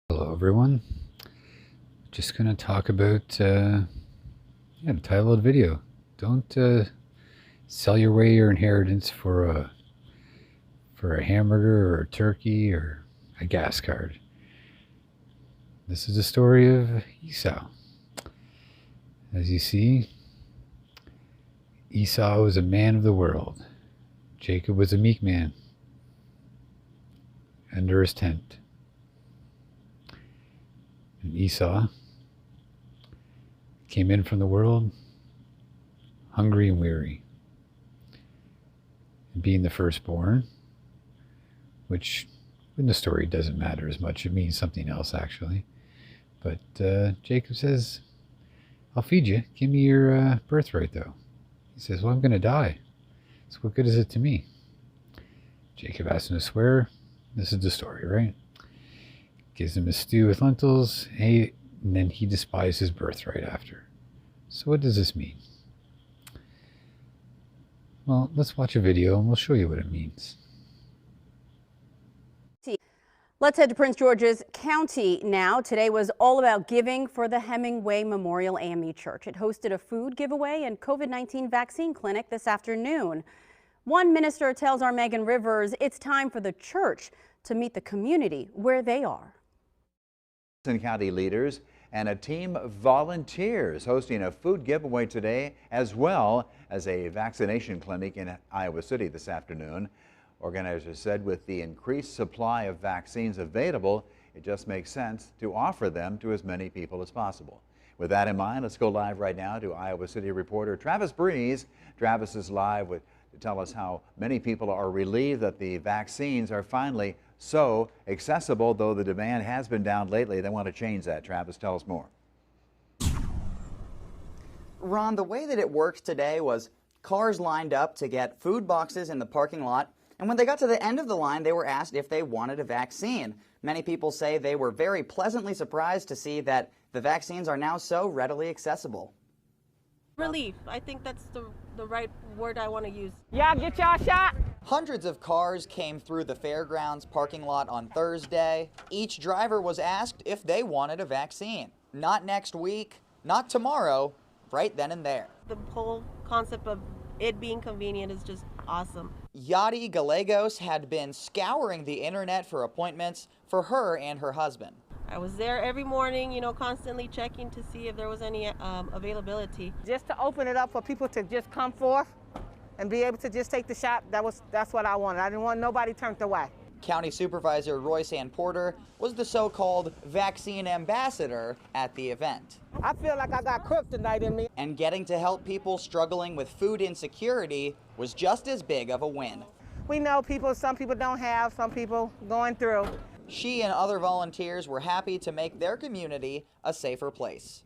Hello, everyone. Just going to talk about the title of the video. Don't sell your way your inheritance for a hamburger or a turkey or a gas card. This is the story of Esau. As you see, Esau was a man of the world. Jacob was a meek man under his tent. And Esau came in from the world hungry and weary. And being the firstborn, which in the story doesn't matter as much, it means something else actually. But Jacob says, I'll feed you. Give me your birthright though. He says, well, I'm going to die. So what good is it to me? Jacob asks him to swear. This is the story, right? Gives him a stew with lentils, and then he despises his birthright after. So what does this mean? Well, let's watch a video and we'll show you what it means. Let's head to Prince George's County now. Today was all about giving for the Hemingway Memorial AME Church. It hosted a food giveaway and COVID-19 vaccine clinic this afternoon. One minister tells our Megan Rivers it's time for the church to meet the community where they are. County leaders and a team of volunteers hosting a food giveaway today, as well as a vaccination clinic in Iowa City this afternoon. Organizers said with the increased supply of vaccines available, it just makes sense to offer them to as many people as possible. With that in mind, let's go live right now to Iowa City reporter Travis Breeze. Travis is live to tell us how many people are relieved that the vaccines are finally so accessible, though the demand has been down lately. They want to change that. Travis, tell us more. Ron, the way that it worked today was cars lined up to get food boxes in the parking lot, and when they got to the end of the line, they were asked if they wanted a vaccine. Many people say they were very pleasantly surprised to see that the vaccines are now so readily accessible. Relief. I think that's the right word I want to use. Y'all get y'all shot. Hundreds of cars came through the fairgrounds parking lot on Thursday. Each driver was asked if they wanted a vaccine. Not next week, not tomorrow, right then and there. The whole concept of it being convenient is just awesome. Yadi Gallegos had been scouring the internet for appointments for her and her husband. I was there every morning, constantly checking to see if there was any availability. Just to open it up for people to just come forth and be able to just take the shot, that's what I wanted. I didn't want nobody turned away. County Supervisor Royce Ann Porter was the so-called vaccine ambassador at the event. I feel like I got kryptonite in me. And getting to help people struggling with food insecurity was just as big of a win. We know some people don't have, some people going through. She and other volunteers were happy to make their community a safer place.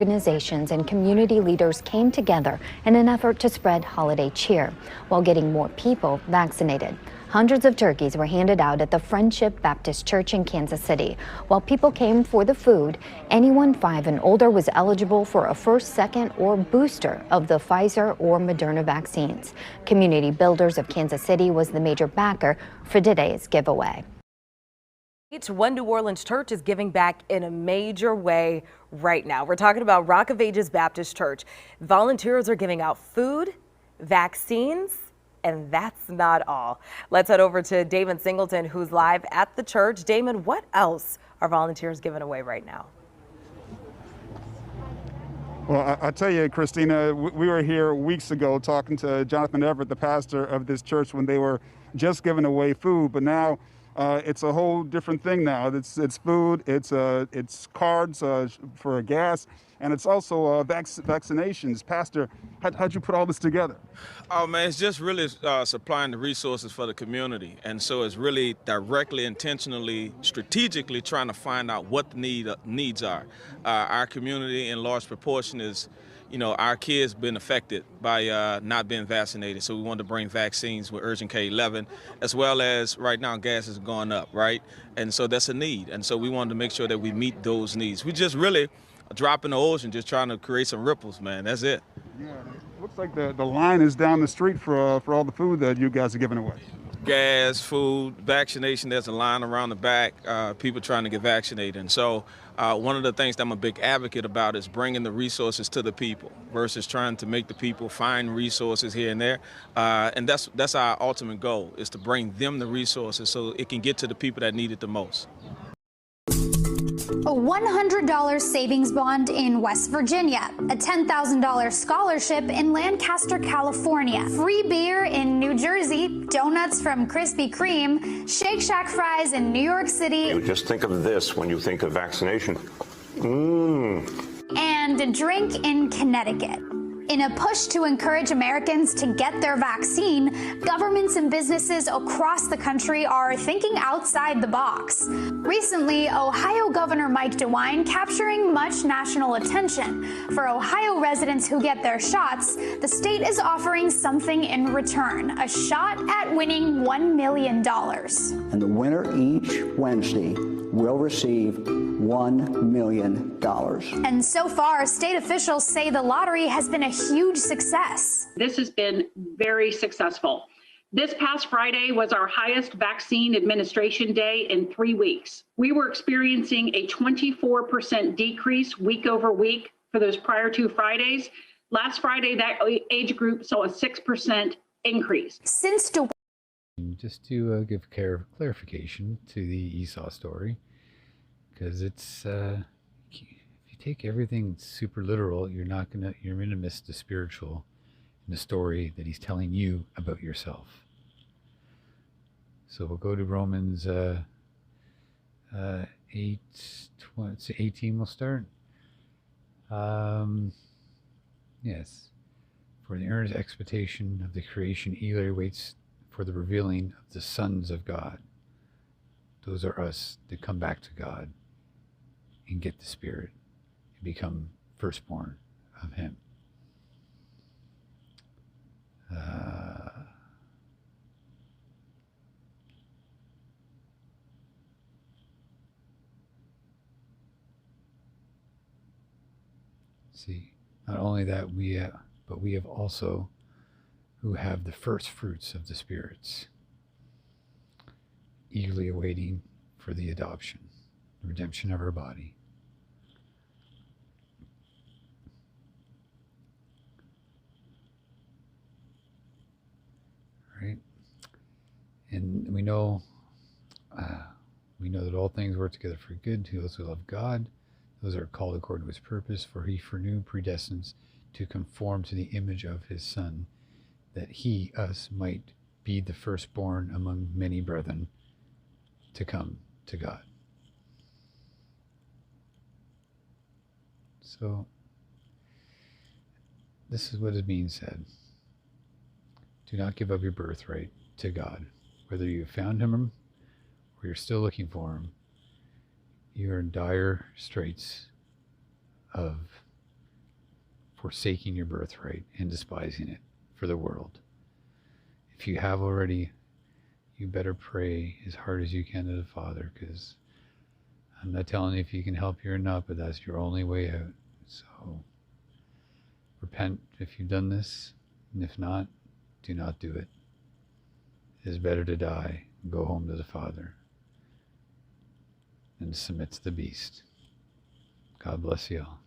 Organizations and community leaders came together in an effort to spread holiday cheer while getting more people vaccinated. Hundreds of turkeys were handed out at the Friendship Baptist Church in Kansas City. While people came for the food, anyone 5 and older was eligible for a first, second, or booster of the Pfizer or Moderna vaccines. Community Builders of Kansas City was the major backer for today's giveaway. One New Orleans church is giving back in a major way right now. We're talking about Rock of Ages Baptist Church. Volunteers are giving out food, vaccines, and that's not all. Let's head over to Damon Singleton, who's live at the church. Damon, what else are volunteers giving away right now? Well, I tell you, Christina, we were here weeks ago talking to Jonathan Everett, the pastor of this church, when they were just giving away food, but now it's a whole different thing now. It's food, it's cards for gas, and it's also vaccinations. Pastor, how'd you put all this together? Oh man, it's just really supplying the resources for the community, and so it's really directly, intentionally, strategically trying to find out what the needs are. Our community, in large proportion, is our kids been affected by not being vaccinated, so we wanted to bring vaccines with Urgent Care 11, as well as right now gas is going up, right? And so that's a need, and so we wanted to make sure that we meet those needs. We just really a drop in the ocean, just trying to create some ripples, man. That's it. Yeah, it looks like the line is down the street for all the food that you guys are giving away. gas, food, vaccination. There's a line around the back, people trying to get vaccinated. And so one of the things that I'm a big advocate about is bringing the resources to the people versus trying to make the people find resources here and there. And that's our ultimate goal, is to bring them the resources so it can get to the people that need it the most. A $100 savings bond in West Virginia, a $10,000 scholarship in Lancaster, California, free beer in New Jersey, donuts from Krispy Kreme, Shake Shack fries in New York City. You just think of this when you think of vaccination. And a drink in Connecticut. In a push to encourage Americans to get their vaccine, governments and businesses across the country are thinking outside the box. Recently, Ohio Governor Mike DeWine capturing much national attention. For Ohio residents who get their shots, the state is offering something in return, a shot at winning $1 million. And the winner each Wednesday will receive $1 million. And so far, state officials say the lottery has been a huge success. This has been very successful. This past Friday was our highest vaccine administration day in 3 weeks. We were experiencing a 24% decrease week over week for those prior 2 Fridays. Last Friday, that age group saw a 6% increase. Since just to give clarification to the Esau story, because it's if you take everything super literal, you're gonna miss the spiritual in the story that he's telling you about yourself. So we'll go to Romans 18. We'll start. Yes, for the earnest expectation of the creation eagerly waits for the revealing of the sons of God. Those are us that come back to God and get the Spirit and become firstborn of Him. See, not only that, but we have also who have the first fruits of the spirits, eagerly awaiting for the adoption, the redemption of our body. Right? And we know that all things work together for good to those who love God, those are called according to His purpose, for He foreknew, predestines to conform to the image of His Son, that He, us, might be the firstborn among many brethren to come to God. So, this is what is being said. Do not give up your birthright to God. Whether you have found Him or you're still looking for Him, you are in dire straits of forsaking your birthright and despising it for the world. If you have already, you better pray as hard as you can to the Father, because I'm not telling you if you can help you or not, but that's your only way out. So repent if you've done this, and if not, do not do it. It is better to die and go home to the Father than to submit to the beast. God bless you all.